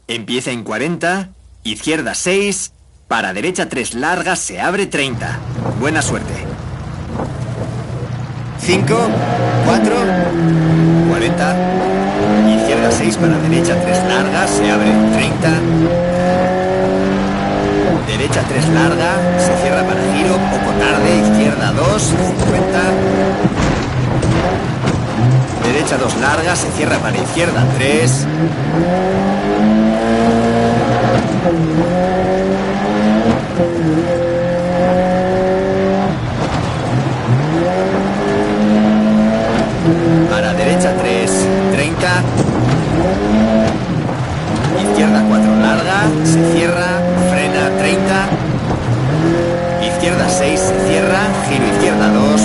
Empieza en 40, izquierda 6, para derecha 3 largas, se abre 30. Buena suerte. 5, 4, 40, izquierda 6, para derecha 3 largas, se abre 30. Derecha 3 larga, se cierra para giro, poco tarde, izquierda 2, 50. Derecha 2 larga, se cierra para izquierda 3. Para derecha 3, 30. Izquierda 4 larga, se cierra, frena 30. Izquierda 6, se cierra, giro izquierda 2.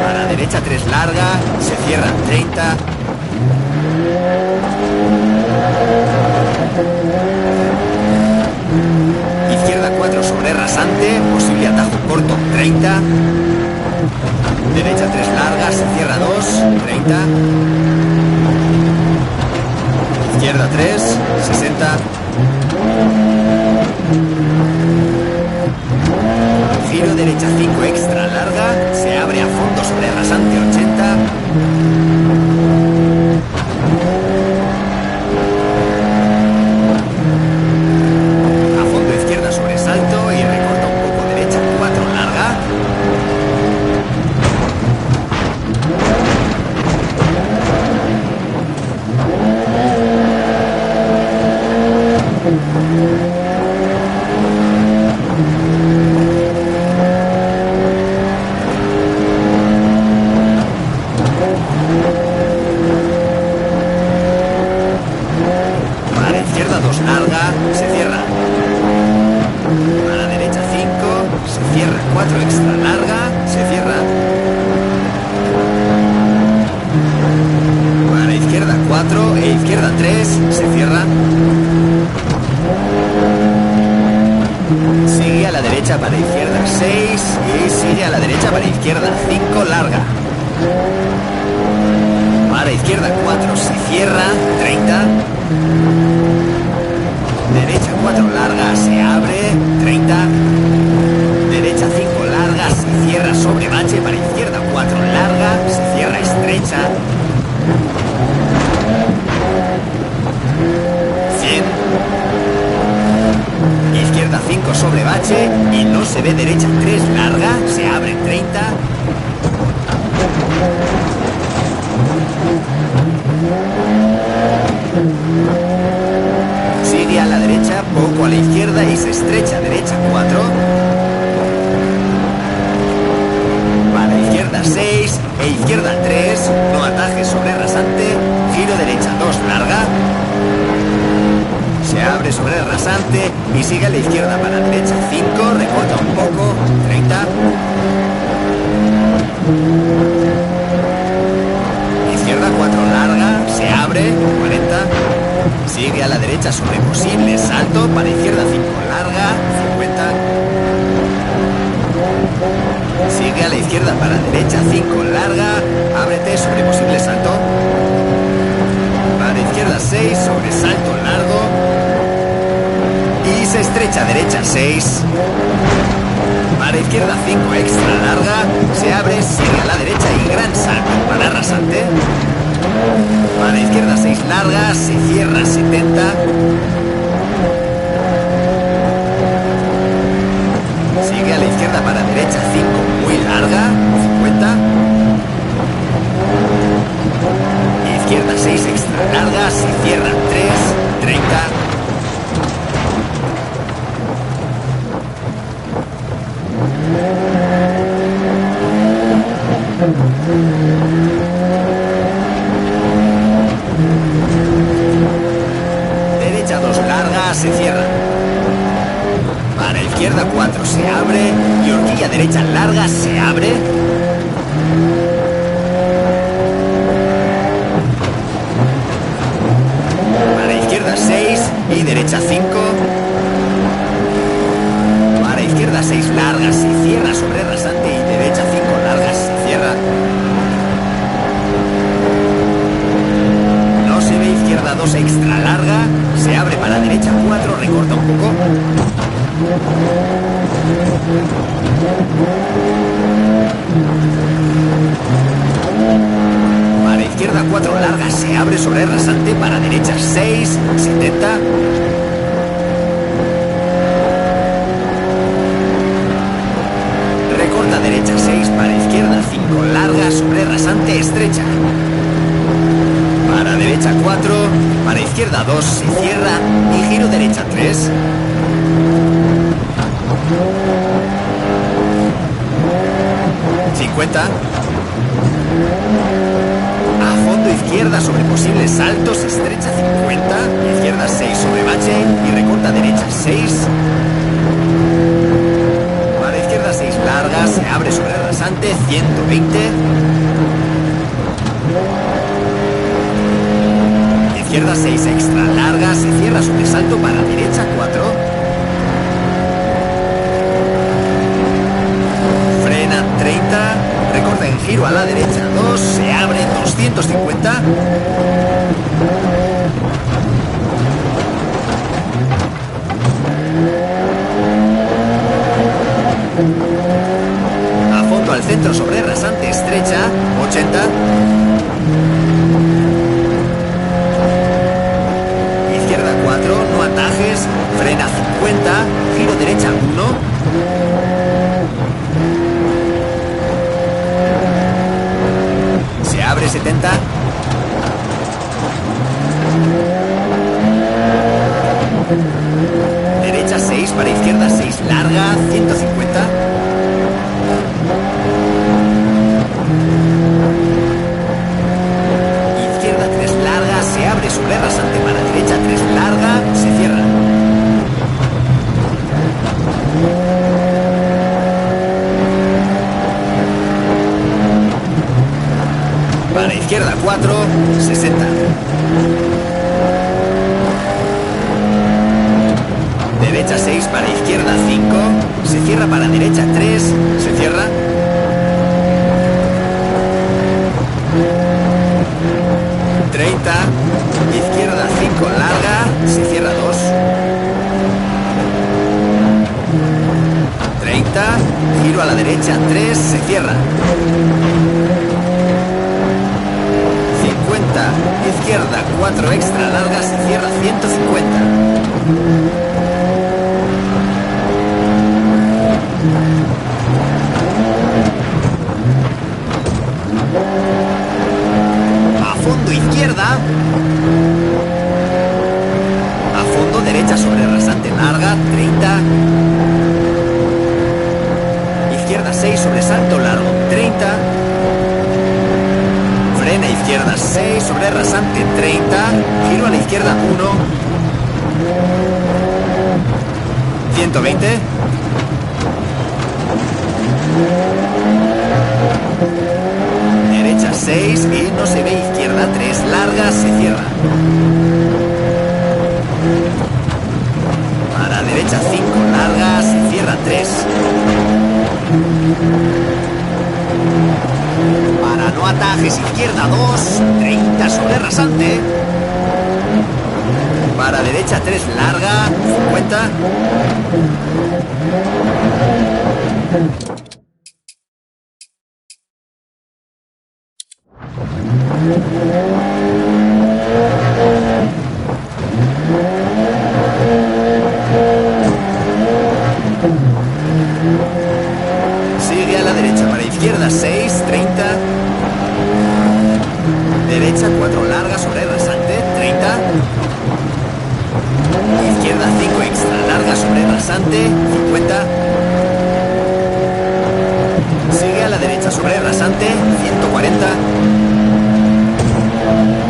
Para derecha 3 larga, se cierra 30. Izquierda 4 sobre rasante, posible atajo corto 30. Derecha 3 larga, se cierra 2, 30. Izquierda 3, 60. Giro derecha 5 extra larga, se abre a fondo sobre rasante 80. A fondo izquierda sobre salto y recorta un poco derecha 4 larga. Para izquierda 2 larga, se cierra. Para derecha 5, se cierra 4 extra larga, se cierra. Para izquierda 4 e izquierda 3, se cierra. Sigue a la derecha para izquierda 6 y sigue a la derecha para izquierda 5 larga. Para izquierda 4 se cierra, 30. Derecha 4 larga, se abre, 30. Derecha 5 larga, se cierra sobre bache, para izquierda 4 larga, se cierra estrecha. 100. Izquierda 5 sobre bache y no se ve, derecha 3 larga, se abre 30. Sigue a la derecha, poco a la izquierda y se estrecha, derecha 4. Para izquierda 6 e izquierda 3, no ataje sobre rasante, giro derecha 2 larga. Se abre sobre el rasante y sigue a la izquierda para derecha 5, recorta un poco, 30. Izquierda 4 larga, se abre, 40. Sigue a la derecha sobre posible salto, para izquierda 5 larga, 50. Sigue a la izquierda para derecha 5 larga, ábrete sobre posible salto. Para izquierda 6 sobre salto largo. Y se estrecha derecha 6. Para izquierda 5 extra larga, se abre, sigue a la derecha y gran salto para rasante. Para izquierda 6 larga, se cierra 70. Sigue a la izquierda para derecha 5 muy larga, 50. Izquierda 6 extra larga, se cierra 3, 30. Derecha 2 larga, se cierra. Para izquierda 4 se abre y horquilla derecha larga, se abre. Para izquierda 6 y derecha 5. Para izquierda 6 larga, se cierra sobre rasante y derecha 5 largas, se cierra. No se ve, izquierda 2 extra larga, se abre para la derecha 4, recorta un poco. Para izquierda 4 larga, se abre sobre rasante, para derecha 6, 70. Recorta derecha 6, para izquierda 5 larga, sobre rasante estrecha. Para derecha 4, para izquierda 2, se cierra y giro derecha 3. A fondo izquierda sobre posibles saltos, estrecha 50, izquierda 6 sobre bache y recorta derecha 6. Para izquierda 6 larga, se abre sobre rasante 120. Izquierda 6 extra larga, se cierra sobre salto para derecha 4. Frena 30. Recorta en giro a la derecha 2, se abre 250. A fondo al centro sobre rasante estrecha, 80. Izquierda 4, no atajes, frena 50, giro derecha 1. Abre 70. Derecha 6, para izquierda 6 larga, 150. Izquierda 3 larga, se abre sobre rasante, para derecha 3 larga, se cierra. Para izquierda 4, 60. Derecha 6, para izquierda 5. Se cierra para derecha 3. Se cierra. Izquierda 5 larga. Se cierra 2. 30. Giro a la derecha 3. Se cierra. Izquierda 4 extra larga, se cierra 150. A fondo izquierda. A fondo derecha sobre rasante larga, 30. Izquierda 6 sobre salto largo, 30. Frena izquierda 6 sobre rasante 30, giro a la izquierda 1, 120. Derecha 6 y no se ve, izquierda 3 larga, se cierra. Para derecha 5 larga, se cierra 3. Para no atajes, izquierda 2, 30 sobre rasante. Para derecha 3 larga, 50. Sigue a la derecha, para izquierda 6, 30. Derecha 4 larga sobre rasante, 30. Izquierda 5 extra larga sobre rasante, 50. Sigue a la derecha sobre rasante, 140.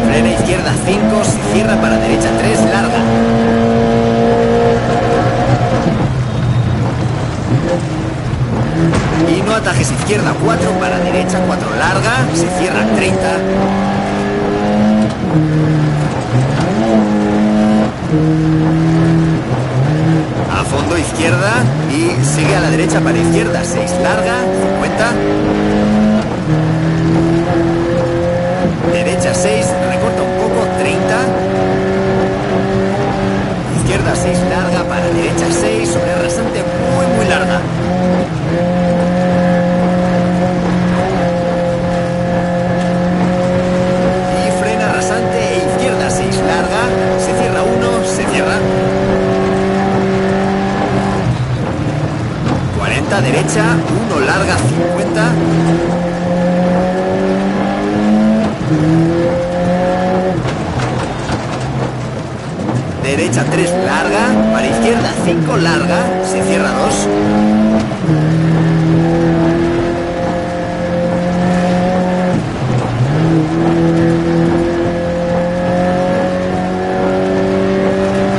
Frena izquierda 5, se cierra para derecha 3 larga. Y no atajes, izquierda 4 para derecha 4 larga, se cierra 30. A fondo izquierda y sigue a la derecha para izquierda 6 larga, 50. Derecha 6, recorta un poco, 30. derecha, 1 larga, 50. Derecha 3 larga, para izquierda 5 larga, se cierra 2.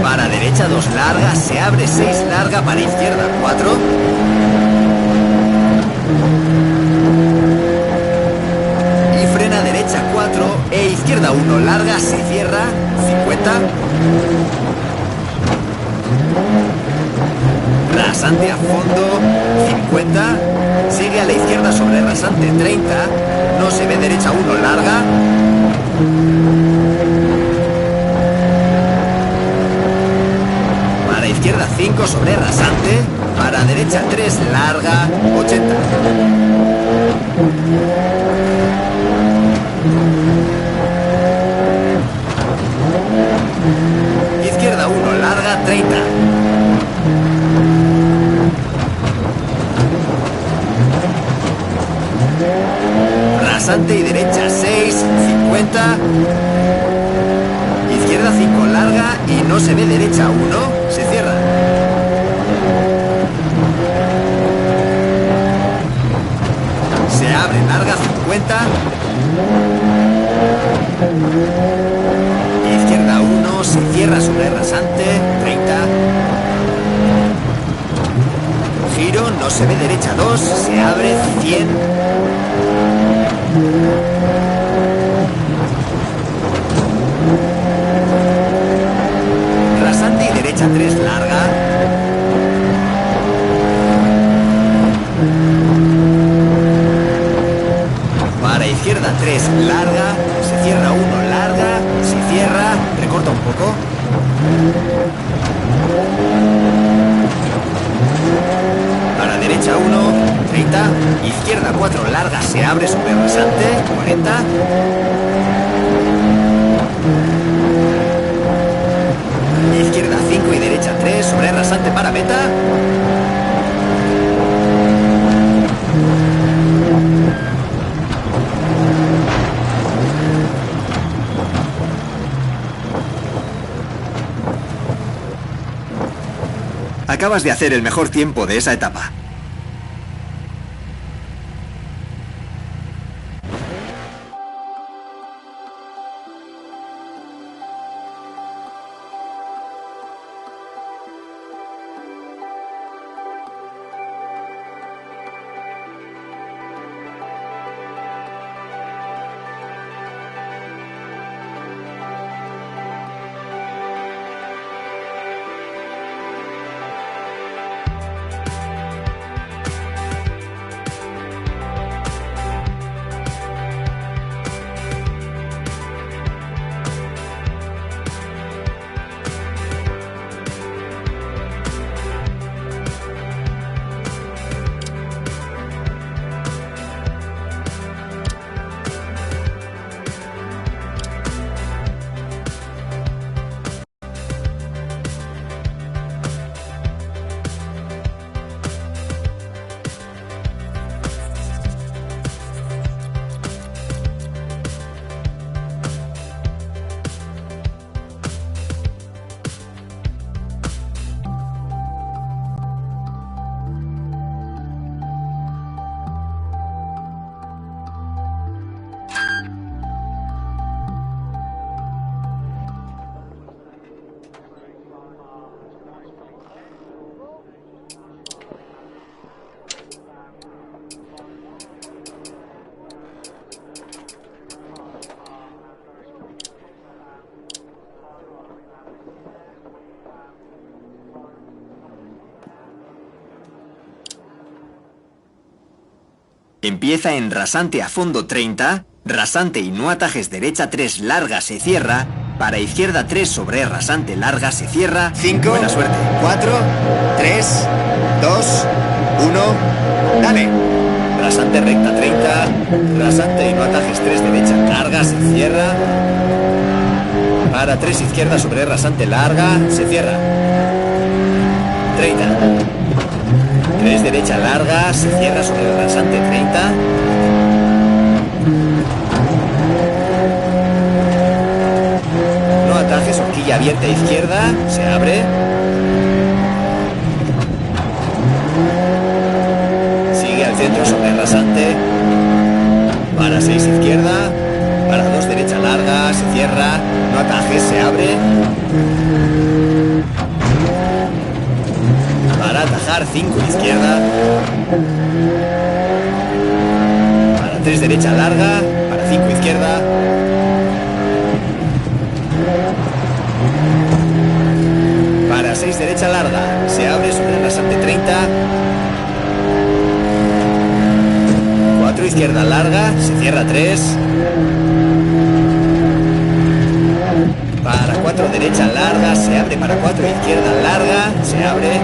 Para derecha 2 larga, se abre 6 larga, para izquierda 4. Y frena derecha 4 e izquierda 1 larga, se cierra 50. Rasante a fondo, 50. Sigue a la izquierda sobre rasante, 30. No se ve derecha 1 larga. Para izquierda 5 sobre rasante. Para derecha 3 larga, 80. Izquierda 1 larga, 30. Rasante y derecha 6, 50. Izquierda 5 larga y no se ve derecha 1, se cierra. Se abre larga 50. Izquierda 1, se cierra sobre rasante, 30. Giro, no se ve derecha 2, se abre 100. Rasante y derecha 3 larga. Para izquierda 3 larga, se cierra 1 larga, se cierra, recorta un poco. Para derecha 1, 30. Izquierda 4 larga, se abre sobre rasante, 40. Izquierda 5 y derecha 3 sobre rasante para meta. Acabas de hacer el mejor tiempo de esa etapa. Empieza en rasante a fondo 30, rasante y no atajes derecha 3 larga se cierra, para izquierda 3 sobre rasante larga se cierra. 5, buena suerte. 4, 3, 2, 1, dale. Rasante recta 30, rasante y no atajes 3 derecha larga se cierra. Para 3 izquierda sobre rasante larga se cierra. 30. 3 derecha larga, se cierra sobre el rasante 30. No atajes, horquilla abierta izquierda, se abre. Sigue al centro sobre el rasante. Para 6 izquierda. Para 2 derecha larga, se cierra. No atajes, se abre. Para atajar 5 izquierda. Para 3 derecha larga. Para 5 izquierda. Para 6 derecha larga. Se abre sobre el rasante 30. 4 izquierda larga. Se cierra 3. Para 4 derecha larga. Se abre para 4 izquierda larga. Se abre.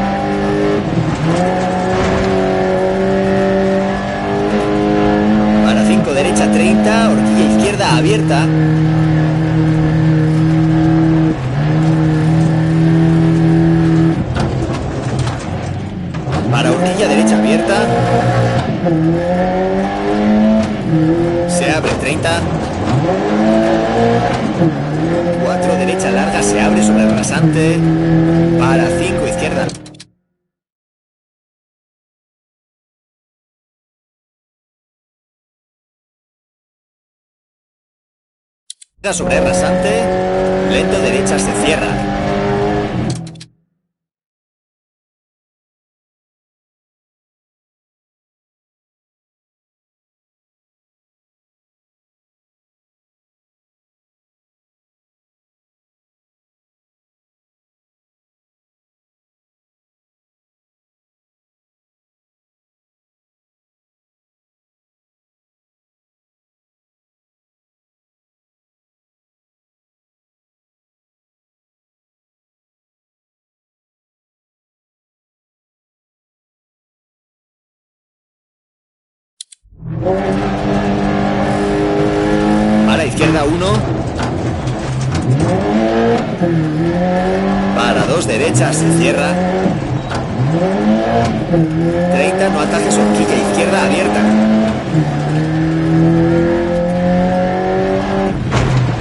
Para 5 derecha 30. Horquilla izquierda abierta. Para horquilla derecha abierta. Se abre 30. 4 derecha larga, se abre sobre el rasante. Para 5 izquierda. Sobre el rasante. Lento derecha, se cierra. Para izquierda 1. Para 2 derechas, se cierra. 30, no atajes, horquilla izquierda abierta.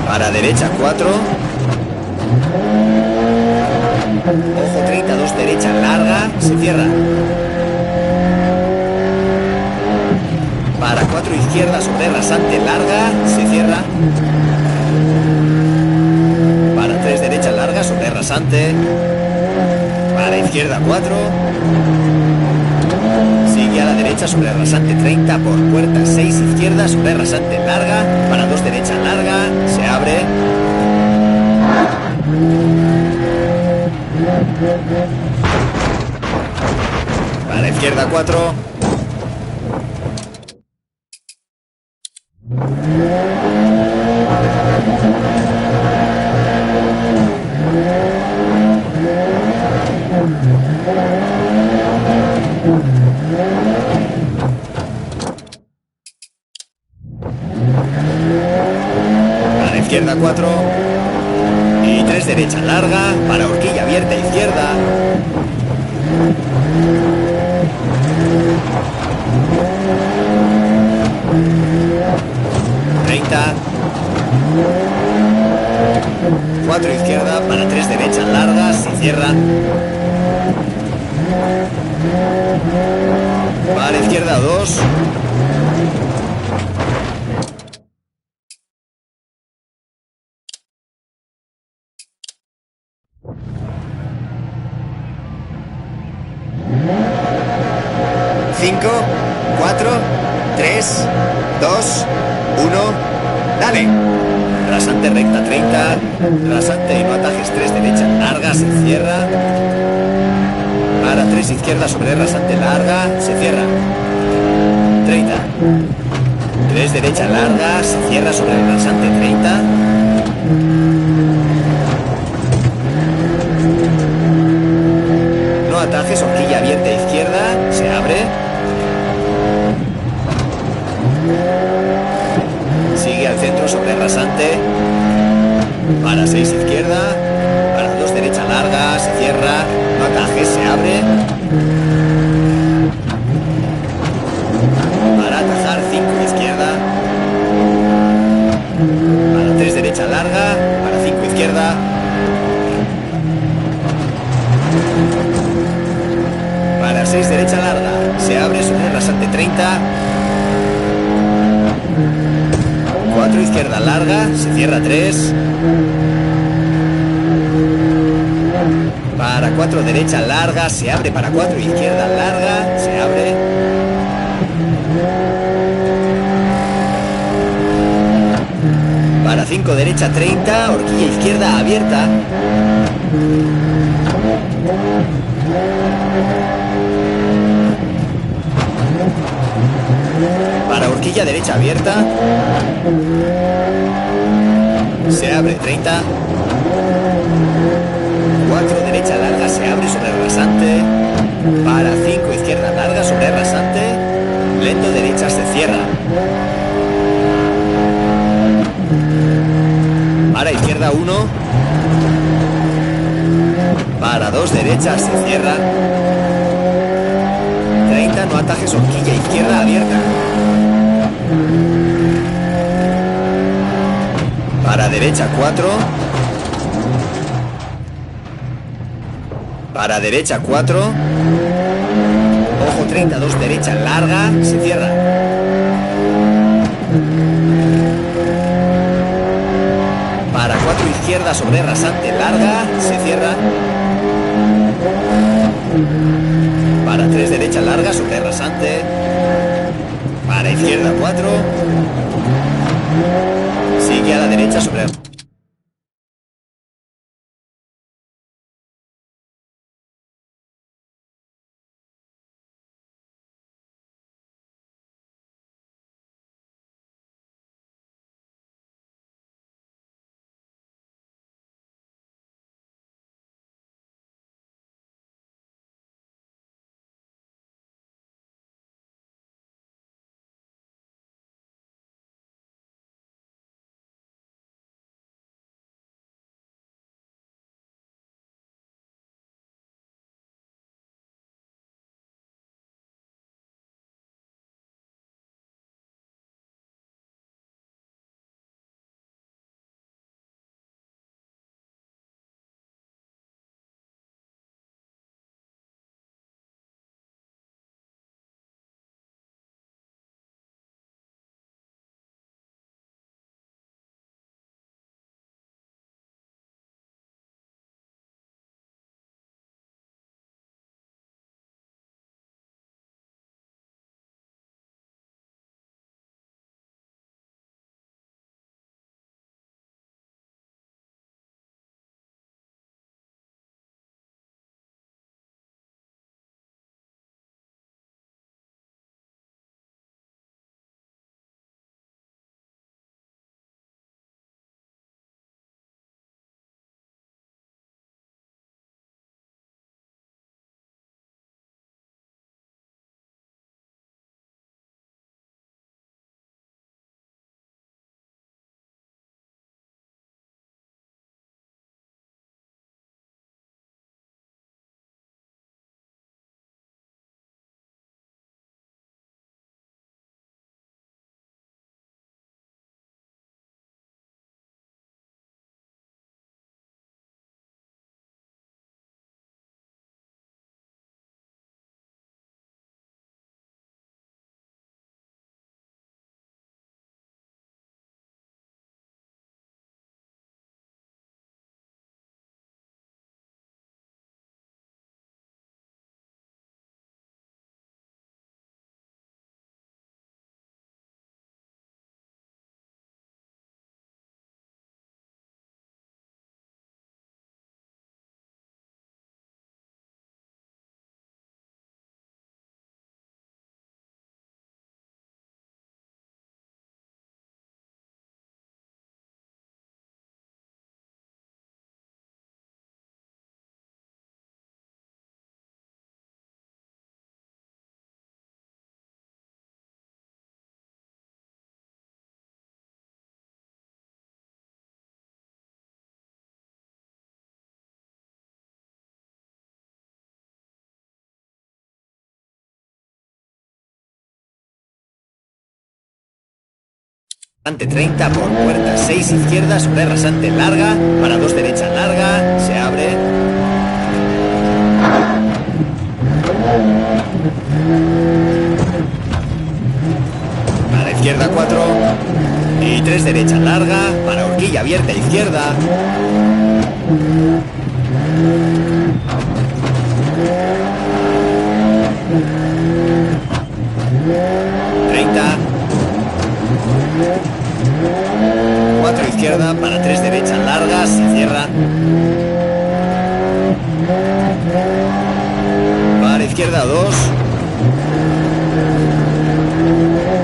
Para derecha 4. Ojo 30, 2 derecha larga, se cierra. Para 4 izquierda sobre rasante larga, se cierra. Para 3 derecha larga sobre rasante. Para izquierda 4. Sigue a la derecha sobre rasante 30 por puerta 6 izquierda sobre rasante larga. Para 2 derecha larga, se abre. Para izquierda 4. Para izquierda 4. Y 3 derecha larga. Para horquilla abierta izquierda. ...30... 4 izquierda, para 3 derechas largas, se cierran. Para izquierda 2. ...5, 4, 3, 2, 1... ¡Dale! Rasante recta 30, rasante y no atajes 3 derechas largas, se cierra. Para 3 izquierda sobre rasante larga, se cierra. 30. 3 derecha larga, se cierra sobre el rasante 30. No atajes, horquilla abierta izquierda, se abre. Sigue al centro sobre rasante. Para 6 izquierda. Para 2 derecha larga. Se cierra. No atajes. Se abre. derecha larga, para 5 izquierda. Para 6 derecha larga, se abre sobre rasante 30. 4 izquierda larga, se cierra 3. Para 4 derecha larga, se abre para 4 izquierda larga, se abre. Para 5 derecha 30, horquilla izquierda abierta. Para horquilla derecha abierta. Se abre 30. 4 derecha larga, se abre sobre rasante. Para 5 izquierda larga sobre rasante. Lento derecha se cierra. Para izquierda 1. Para 2 derecha se cierra. 30, no atajes, horquilla izquierda abierta. Para derecha 4. Para derecha 4. Ojo 32 derecha larga, se cierra. Para 4 izquierda sobre rasante larga, se cierra. Para 3 derecha larga sobre rasante. Para izquierda 4. Sigue a la derecha sobre Rasante 30 por puerta 6 izquierda sobre rasante larga, para 2 derecha larga, se abre. Para izquierda 4 y 3 derecha larga, para horquilla abierta izquierda. Izquierda para 3 derechas largas, se cierra. Para izquierda 2.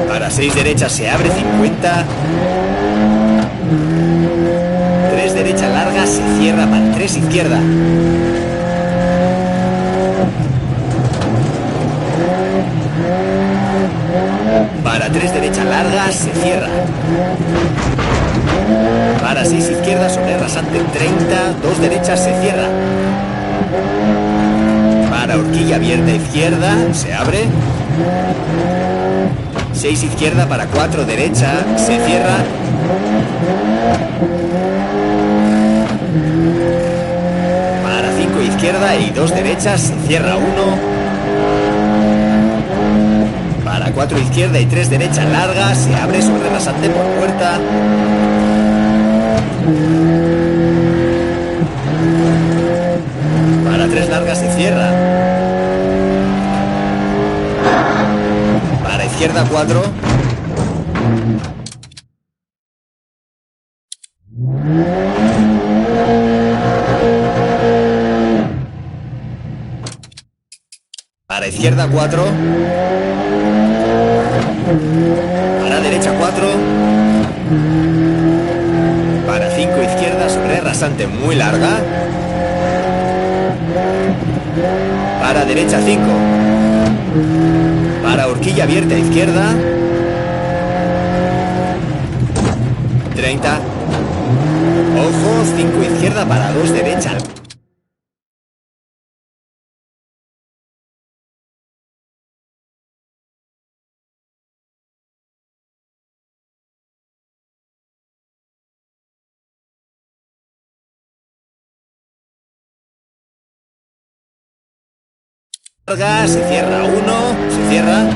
Para 6 derechas se abre 50. 3 derechas largas, se cierra para 3 izquierda. Para 3 derechas largas, se cierra. Para 6 izquierda sobre rasante 30, 2 derechas se cierra. Para horquilla abierta izquierda, se abre. 6 izquierda para 4 derecha, se cierra. Para 5 izquierda y 2 derechas, se cierra 1. Para 4 izquierda y 3 derecha larga, se abre sobre rasante por puerta. Para 3 largas se cierra. Para izquierda 4. Para izquierda 4. Para derecha 4. Para 5 izquierda sobre rasante muy larga. Para derecha 5. Para horquilla abierta izquierda. 30. Ojo, 5 izquierda para 2 derecha. Larga, se cierra 1, se cierra.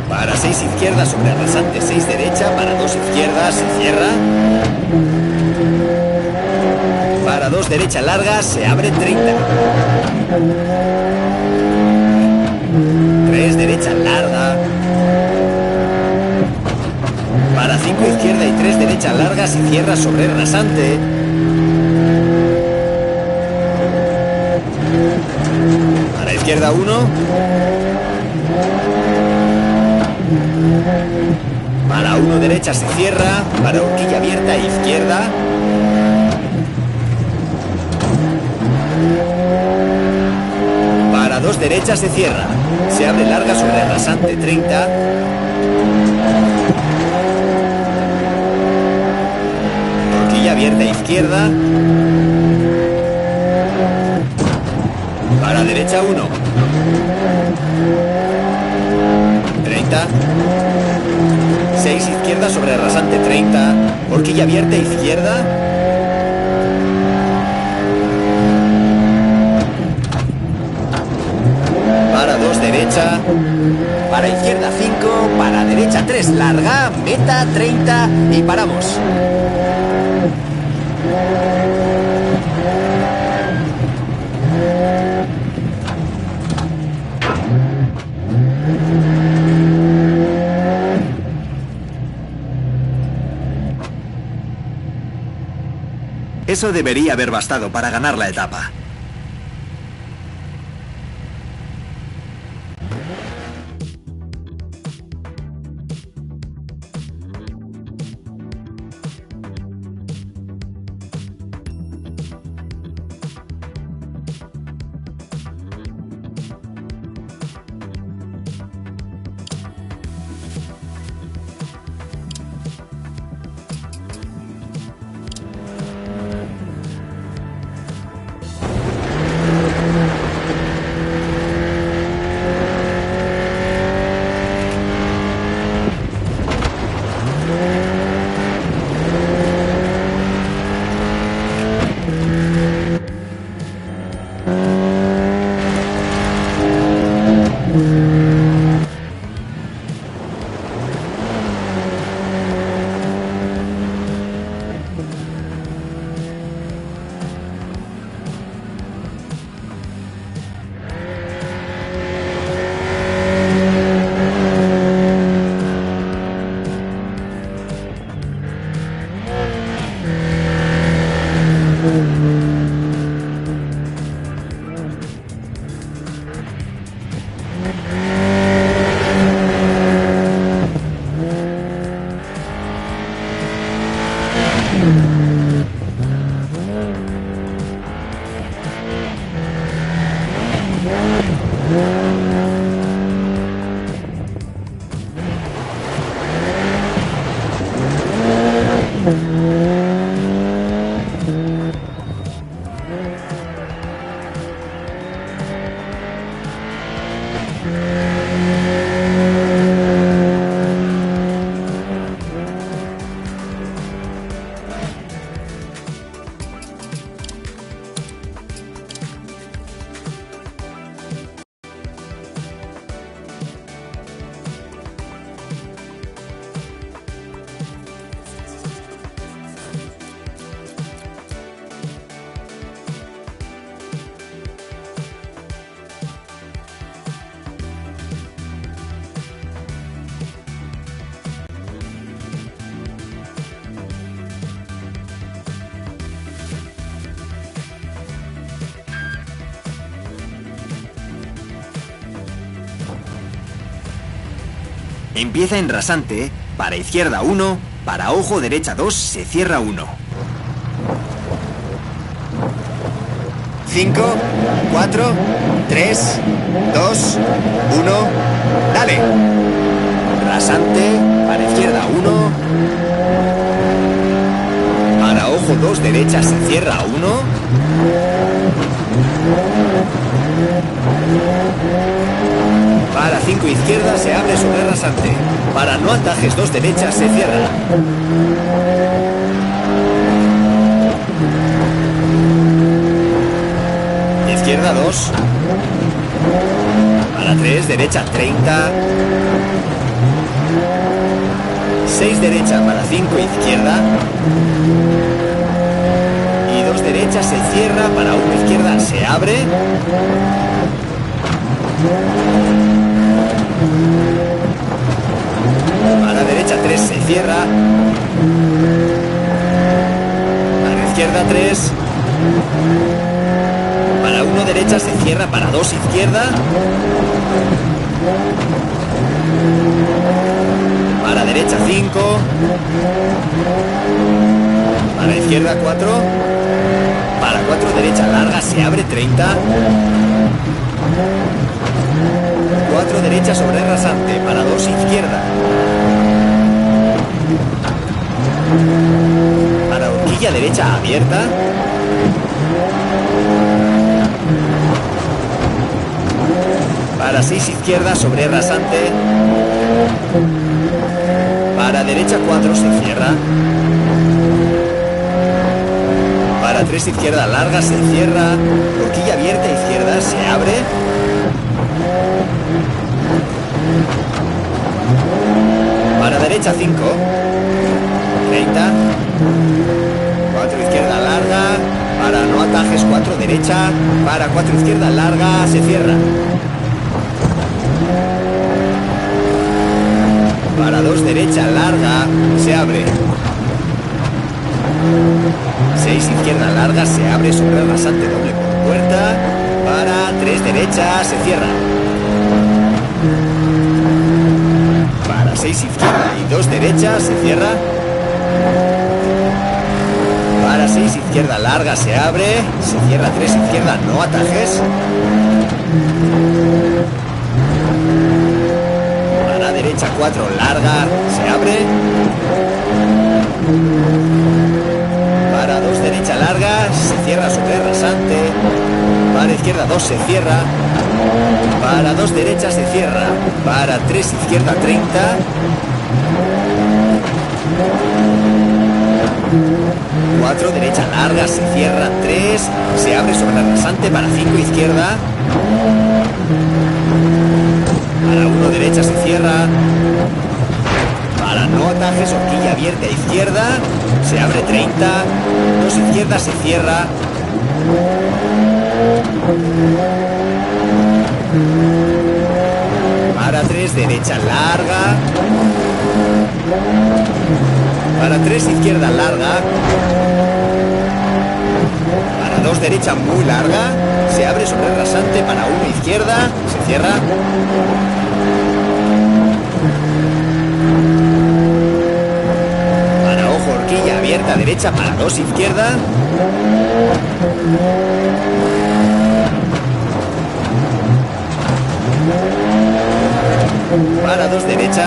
Para 6 izquierda sobre rasante 6 derecha, para 2 izquierdas se cierra. Para 2 derecha larga se abre 30. 3 derecha larga. Para 5 izquierda y 3 derecha larga se cierra sobre rasante. Para izquierda 1. Para 1 derecha se cierra. Para horquilla abierta izquierda. Para 2 derechas se cierra. Se abre larga sobre rasante 30. Horquilla abierta izquierda. Para derecha 1. 30. 6 izquierda sobre rasante 30. Horquilla abierta izquierda. Para 2 derecha. Para izquierda 5. Para derecha 3 larga. Meta 30 y paramos. Eso debería haber bastado para ganar la etapa. Empieza en rasante, para izquierda 1, para ojo derecha 2, se cierra 1. 5, 4, 3, 2, 1, dale. Rasante, para izquierda 1, para ojo 2 derecha se cierra 1. Para 5 izquierda se abre sobre rasante. Para no atajes 2 derecha se cierra. Izquierda 2. Para 3 derecha 30. 6 derecha para 5 izquierda. Y 2 derecha se cierra. Para 1 izquierda se abre. Para derecha 3 se cierra. Para izquierda 3. Para 1 derecha se cierra. Para 2 izquierda. Para derecha 5. Para izquierda 4. Para 4 derecha larga se abre 30. 4 derecha sobre rasante, para 2 izquierda. Para horquilla derecha abierta. Para 6 izquierda sobre rasante. Para derecha 4 se cierra. Para 3 izquierda larga se cierra. Horquilla abierta izquierda se abre. Para derecha 5. 30. 4 izquierda larga. Para no atajes 4 derecha. Para 4 izquierda larga se cierra. Para 2 derecha larga se abre. 6 izquierda larga se abre sobre el rasante doble por puerta. Para 3 derecha se cierra. Para 6 izquierda y 2 derecha se cierra. Para 6 izquierda larga se abre. Se cierra 3 izquierda, no atajes. Para derecha 4 larga se abre. Para 2 derecha larga se cierra sobre el rasante. Para izquierda 2 se cierra. Para 2 derecha se cierra. Para 3 izquierda 30. Cuatro derecha larga se cierra. 3 se abre sobre el rasante. Para 5 izquierda. Para 1 derecha se cierra. Para no atajes, horquilla abierta izquierda. Se abre 30. 2 izquierda se cierra. Para 3 derecha larga. Para 3 izquierda larga. 2 derecha muy larga. Se abre sobre el rasante para 1 izquierda. Se cierra. Para ojo, horquilla abierta derecha para 2 izquierda. Para 2 derecha.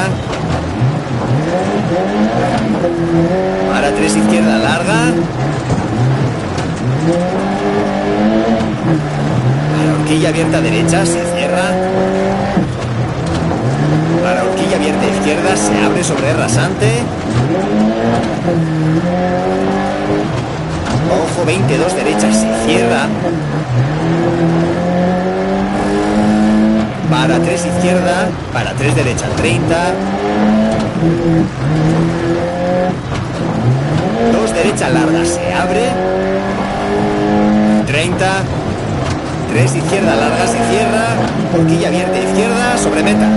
Para 3 izquierda larga. Para horquilla abierta derecha, se cierra. Para horquilla abierta izquierda, se abre sobre el rasante. Ojo, 22 derecha, se cierra. Para 3 izquierda, para 3 derecha, 30. 2 derecha larga, se abre. 30. 3 izquierda larga, se cierra. Horquilla abierta izquierda, sobre meta.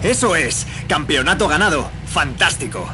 Eso es, campeonato ganado. Fantástico.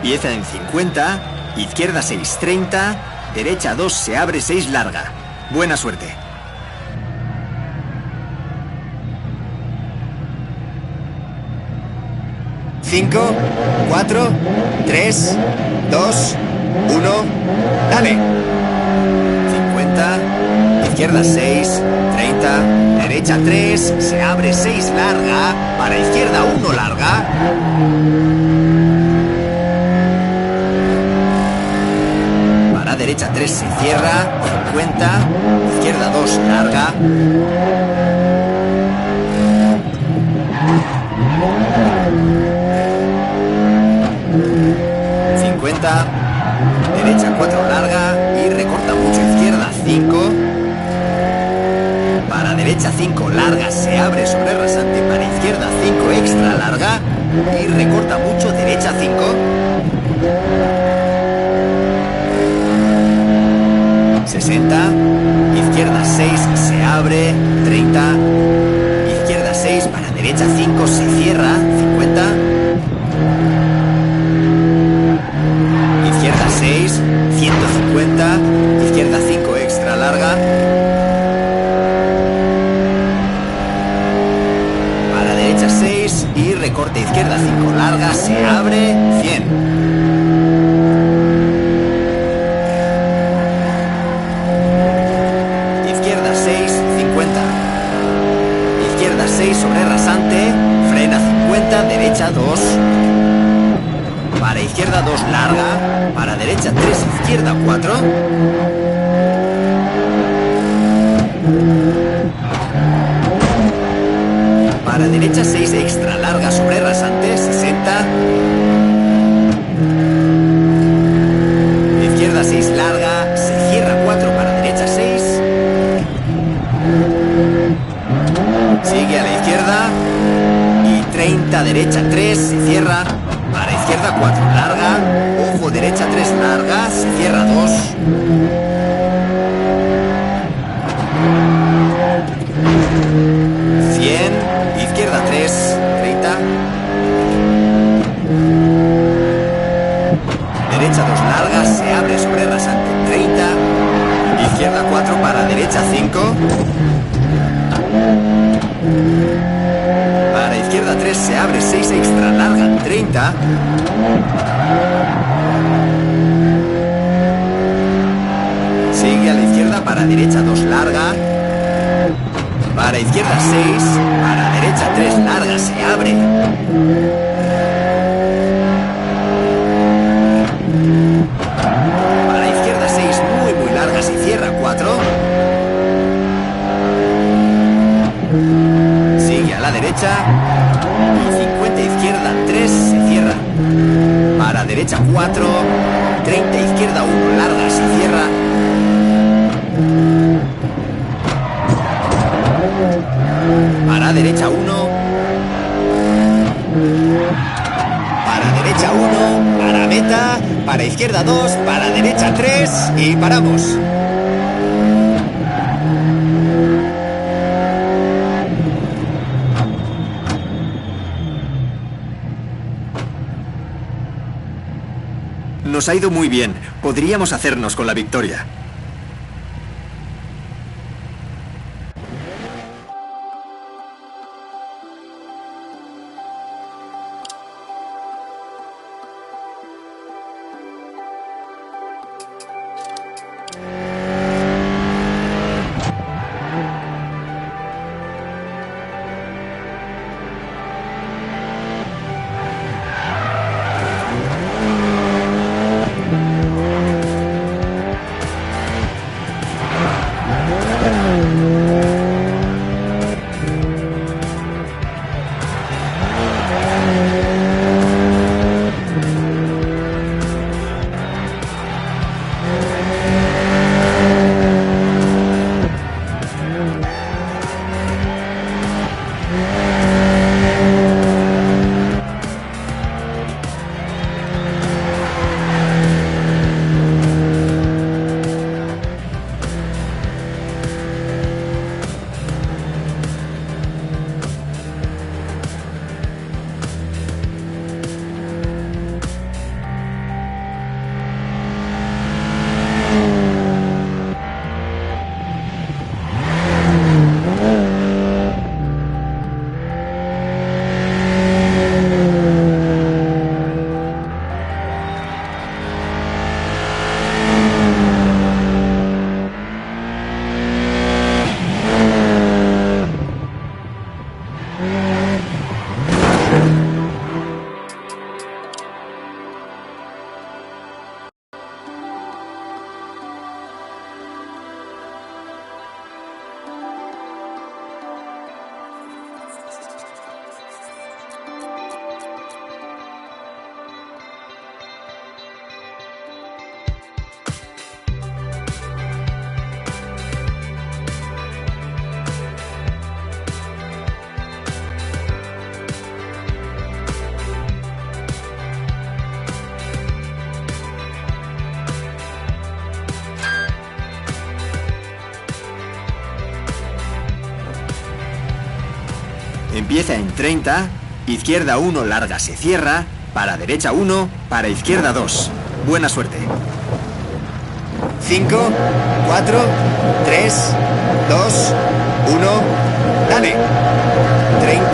Empieza en 50, izquierda 6, 30, derecha 2, se abre 6, larga. Buena suerte. Cinco, 4, 3, 2, 1, dale. 50, izquierda 6, 30, derecha 3, se abre 6, larga, para izquierda 1, larga. Para derecha 3, se cierra, 50, izquierda 2, larga. 50, derecha 4, larga y recorta mucho, izquierda 5, para derecha 5, larga, se abre sobre rasante, para izquierda 5, extra larga y recorta mucho, derecha 5, 60, izquierda 6, se abre, 30, izquierda 6, para derecha 5, se cierra, 50, izquierda 6, 150, izquierda 5, extra larga, para derecha 6 y recorte izquierda 5, larga, se abre, 100. Izquierda 6, 50. Izquierda 6 sobre rasante, frena 50, derecha 2. Para izquierda 2, larga, para derecha 3, izquierda 4. Para derecha 6, extra larga sobre rasante, 60. Izquierda 6, larga, se cierra 4, para derecha 6. Sigue a la izquierda y 30, derecha 3, se cierra. Para izquierda 4, larga, ojo, derecha 3, larga, se cierra 2. Izquierda 3, 30. Derecha 2, larga, se abre sobre rasante, 30. Izquierda 4, para derecha 5. Para izquierda 3, se abre 6, extra larga, 30. Sigue a la izquierda, para derecha 2, larga. Para izquierda 6, para derecha 3, larga, se abre. Para izquierda 6, muy larga, se cierra 4. Sigue a la derecha y 50, izquierda 3, se cierra. Para derecha 4, 30, izquierda 1, larga, se cierra. Para derecha 1. Para derecha 1. Para meta. Para izquierda 2. Para derecha 3. Y paramos. Nos ha ido muy bien. Podríamos hacernos con la victoria. Empieza en 30, izquierda 1, larga, se cierra, para derecha 1, para izquierda 2. Buena suerte. 5, 4, 3, 2, 1, dale. 30,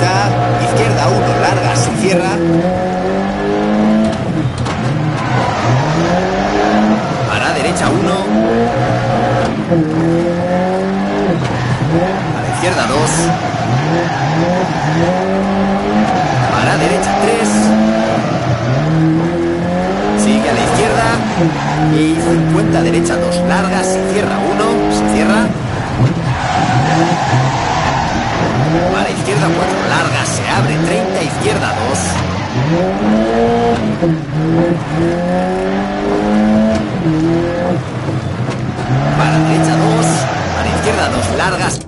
izquierda 1, larga, se cierra. Para derecha 1. A la izquierda 2. Para derecha 3. Sigue a la izquierda. Y 50 derecha 2 largas. Se cierra 1. Se cierra. Para izquierda 4 largas. Se abre 30. Izquierda 2. Para derecha 2. Para izquierda 2 largas.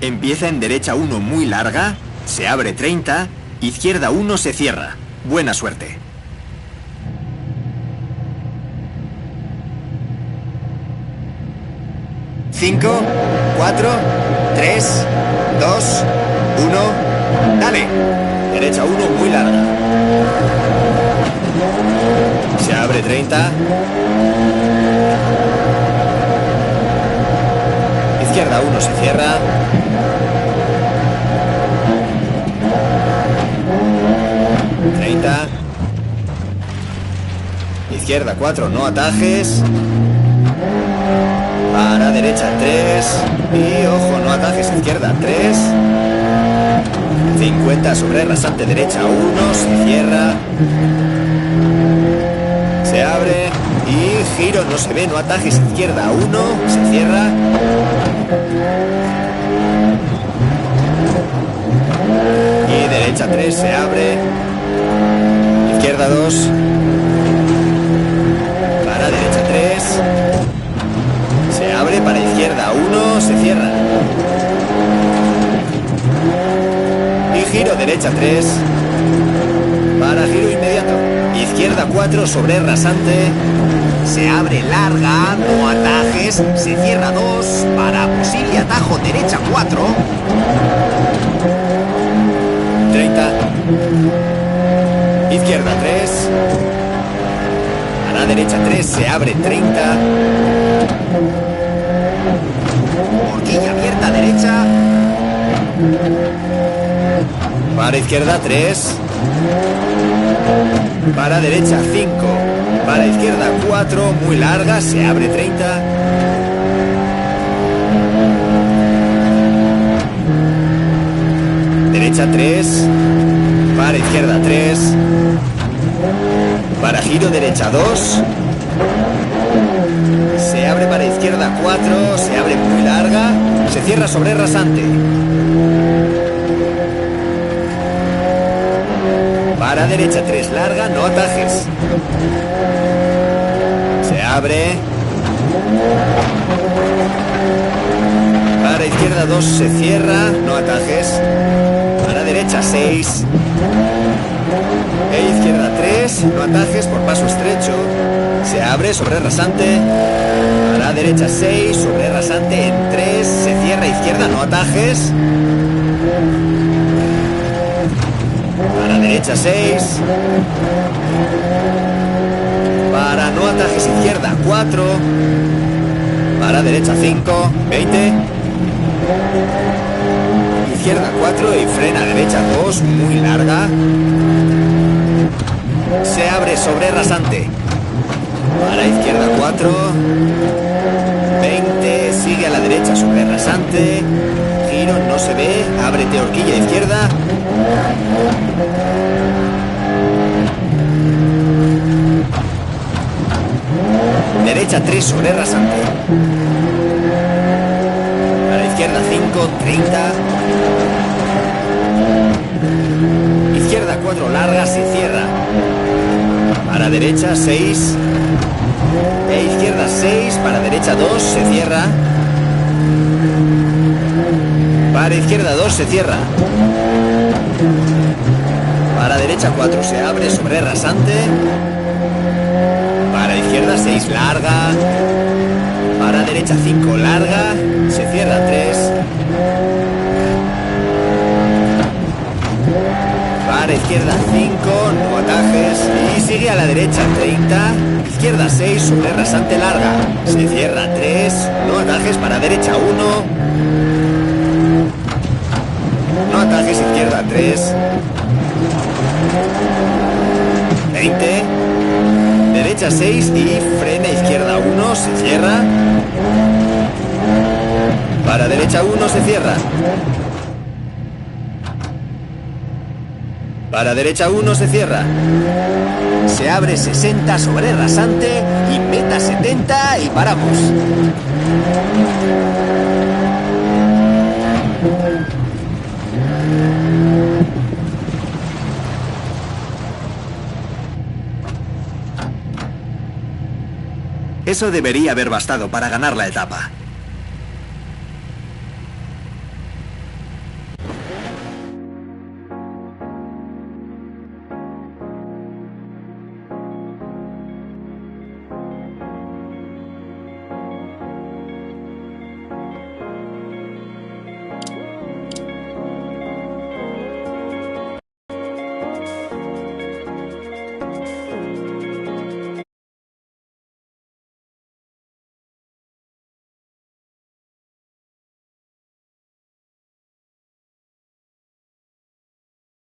Empieza en derecha 1 muy larga, se abre 30, izquierda 1 se cierra. Buena suerte. Cinco, 4, 3, 2, 1, dale. Derecha 1 muy larga. Se abre 30. Izquierda 1 se cierra. Izquierda 4, no atajes. Para derecha 3. Y ojo, no atajes, izquierda 3. 50 sobre rasante derecha 1, se cierra. Se abre. Y giro, no se ve, no atajes, izquierda 1, se cierra. Y derecha 3, se abre. Izquierda 2. Para derecha 3. Se abre, para izquierda 1, se cierra. Y giro, derecha 3. Para giro inmediato. Izquierda 4 sobre rasante. se abre larga, no atajes, se cierra 2, para posible atajo derecha 4. 30. Izquierda 3. A la derecha 3, se abre 30. Horquilla abierta derecha. Para izquierda 3. Para derecha 5. Para izquierda 4, muy larga, se abre 30. Derecha 3. Para izquierda 3. Para giro derecha 2. Se abre para izquierda 4, se abre muy larga, se cierra sobre rasante. Para derecha 3 larga, no atajes. Se abre. Para izquierda 2 se cierra, no atajes. Para derecha 6. E izquierda 3, no atajes por paso estrecho. Se abre sobre rasante. A la derecha 6, sobre rasante en 3. Se cierra izquierda, no atajes. A la derecha 6. Para no atajes izquierda 4. Para derecha 5, 20. Izquierda 4 y frena derecha 2, muy larga. Se abre sobre rasante. Para izquierda 4. 20. Sigue a la derecha sobre rasante. Giro, no se ve. Ábrete horquilla izquierda. Derecha 3 sobre rasante. Para izquierda 5, 30. Izquierda 4 larga, se cierra. Para derecha 6. E izquierda 6, para derecha 2, se cierra. Para izquierda 2, se cierra. Para derecha 4, se abre sobre rasante. Para izquierda 6, larga. Para derecha 5, larga. Se cierra 3. Para izquierda 5, no atajes. Y sigue a la derecha 30. Izquierda 6, sobre rasante larga. Se cierra 3, no atajes. Para derecha 1. No atajes, izquierda 3. 20. Derecha 6 y frena izquierda 1, se cierra. Para derecha 1, se cierra. Para derecha 1, se cierra. Se abre 60 sobre rasante y meta 70 y paramos. Eso debería haber bastado para ganar la etapa.